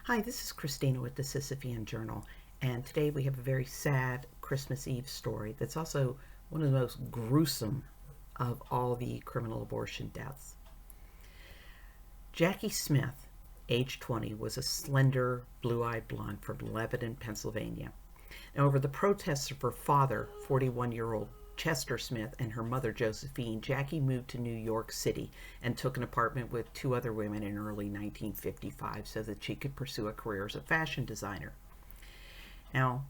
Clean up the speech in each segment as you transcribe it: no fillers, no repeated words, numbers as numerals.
Hi, this is Christina with the Sisyphean Journal, and today we have a very sad Christmas Eve story that's also one of the most gruesome of all the criminal abortion deaths. Jackie Smith, age 20, was a slender, blue-eyed blonde from Lebanon, Pennsylvania. Now, over the protests of her father, 41-year-old Chester Smith, and her mother, Josephine, Jackie moved to New York City and took an apartment with two other women in early 1955 so that she could pursue a career as a fashion designer. Now,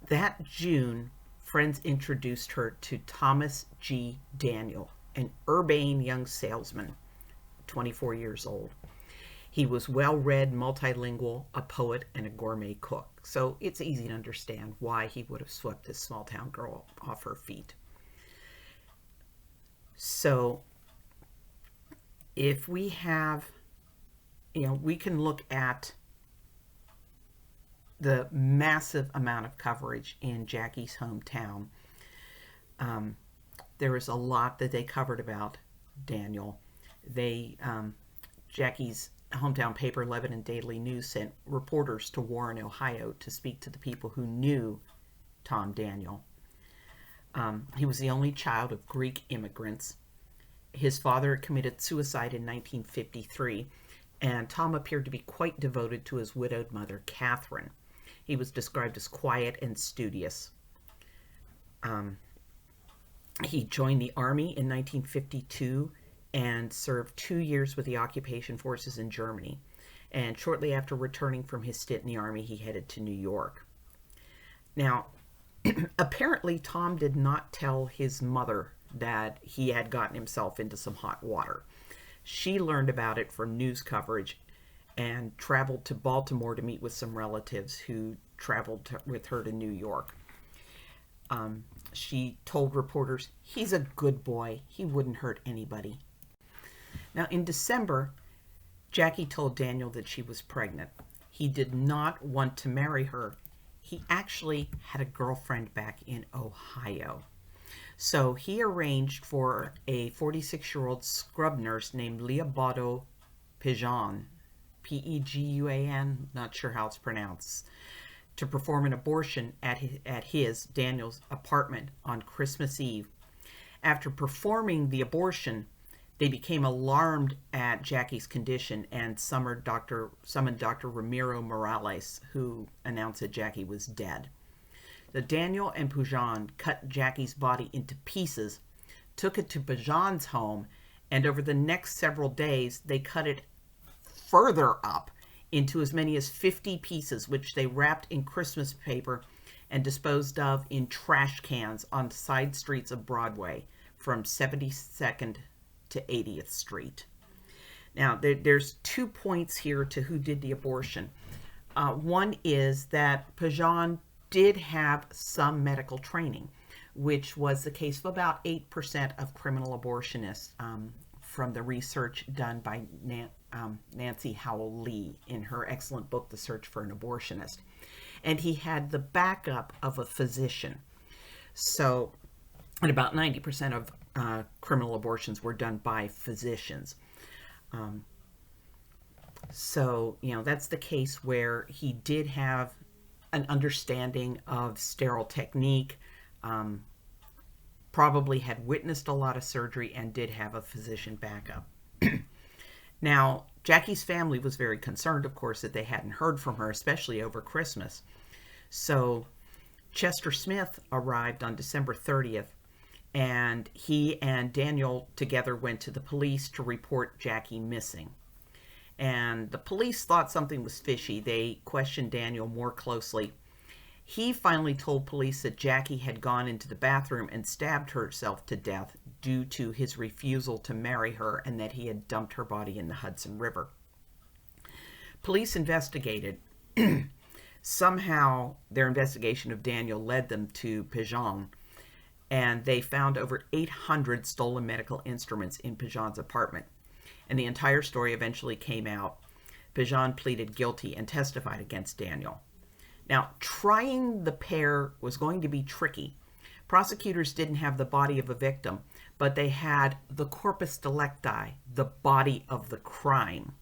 that June, friends introduced her to Thomas G. Daniel, an urbane young salesman, 24 years old. He was well-read, multilingual, a poet, and a gourmet cook. So it's easy to understand why he would have swept this small-town girl off her feet. So if we have, we can look at the massive amount of coverage in Jackie's hometown. There was a lot that they covered about Daniel. Jackie's hometown paper, Lebanon Daily News, sent reporters to Warren, Ohio, to speak to the people who knew Tom Daniel. He was the only child of Greek immigrants. His father committed suicide in 1953, and Tom appeared to be quite devoted to his widowed mother, Catherine. He was described as quiet and studious. He joined the Army in 1952 and served 2 years with the occupation forces in Germany. And shortly after returning from his stint in the Army, he headed to New York. Now, apparently Tom did not tell his mother that he had gotten himself into some hot water. She learned about it from news coverage and traveled to Baltimore to meet with some relatives who traveled with her to New York. She told reporters, "He's a good boy. He wouldn't hurt anybody." Now, in December, Jackie told Daniel that she was pregnant. He did not want to marry her. He actually had a girlfriend back in Ohio. So he arranged for a 46-year-old scrub nurse named Leobardo Peguan, P-E-G-U-A-N, not sure how it's pronounced, to perform an abortion at Daniel's apartment on Christmas Eve. After performing the abortion, they became alarmed at Jackie's condition and summoned Dr. Ramiro Morales, who announced that Jackie was dead. Daniel and Peguan cut Jackie's body into pieces, took it to Peguan's home, and over the next several days, they cut it further up into as many as 50 pieces, which they wrapped in Christmas paper and disposed of in trash cans on side streets of Broadway from 72nd to 80th Street. Now, there's 2 points here to who did the abortion. One is that Peguan did have some medical training, which was the case of about 8% of criminal abortionists from the research done by Nancy Howell Lee in her excellent book, The Search for an Abortionist. And he had the backup of a physician. So, and about 90% of criminal abortions were done by physicians. So, that's the case where he did have an understanding of sterile technique, probably had witnessed a lot of surgery, and did have a physician backup. Now, Jackie's family was very concerned, of course, that they hadn't heard from her, especially over Christmas. So Chester Smith arrived on December 30th, and he and Daniel together went to the police to report Jackie missing. And the police thought something was fishy. They questioned Daniel more closely. He finally told police that Jackie had gone into the bathroom and stabbed herself to death due to his refusal to marry her, and that he had dumped her body in the Hudson River. Police investigated. Somehow their investigation of Daniel led them to Peguan, and they found over 800 stolen medical instruments in Peguan's apartment. And the entire story eventually came out. Peguan pleaded guilty and testified against Daniel. Now, trying the pair was going to be tricky. Prosecutors didn't have the body of a victim, but they had the corpus delicti, the body of the crime.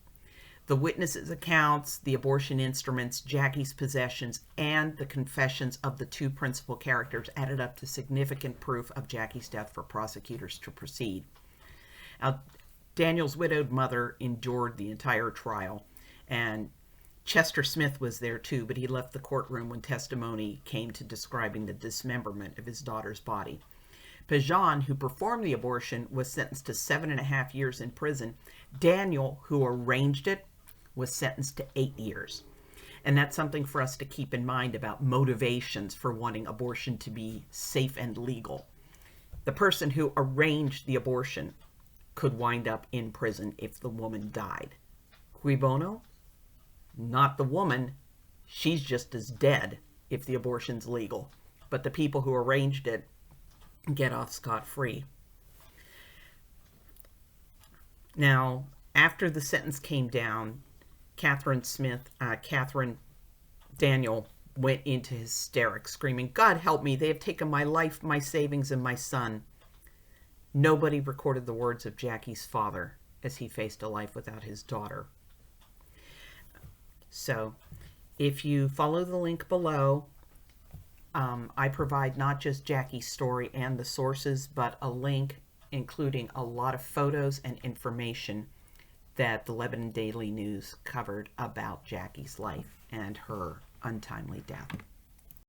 The witnesses' accounts, the abortion instruments, Jackie's possessions, and the confessions of the two principal characters added up to significant proof of Jackie's death for prosecutors to proceed. Now, Daniel's widowed mother endured the entire trial, and Chester Smith was there too, but he left the courtroom when testimony came to describing the dismemberment of his daughter's body. Pajan, who performed the abortion, was sentenced to 7.5 years in prison. Daniel, who arranged it, was sentenced to 8 years. And that's something for us to keep in mind about motivations for wanting abortion to be safe and legal. The person who arranged the abortion could wind up in prison if the woman died. Cui bono? Not the woman. She's just as dead if the abortion's legal. But the people who arranged it get off scot-free. Now, after the sentence came down, Catherine Daniel went into hysterics, screaming, "God help me, they have taken my life, my savings, and my son." Nobody recorded the words of Jackie's father as he faced a life without his daughter. So, if you follow the link below, I provide not just Jackie's story and the sources, but a link including a lot of photos and information that the Lebanon Daily News covered about Jackie's life and her untimely death.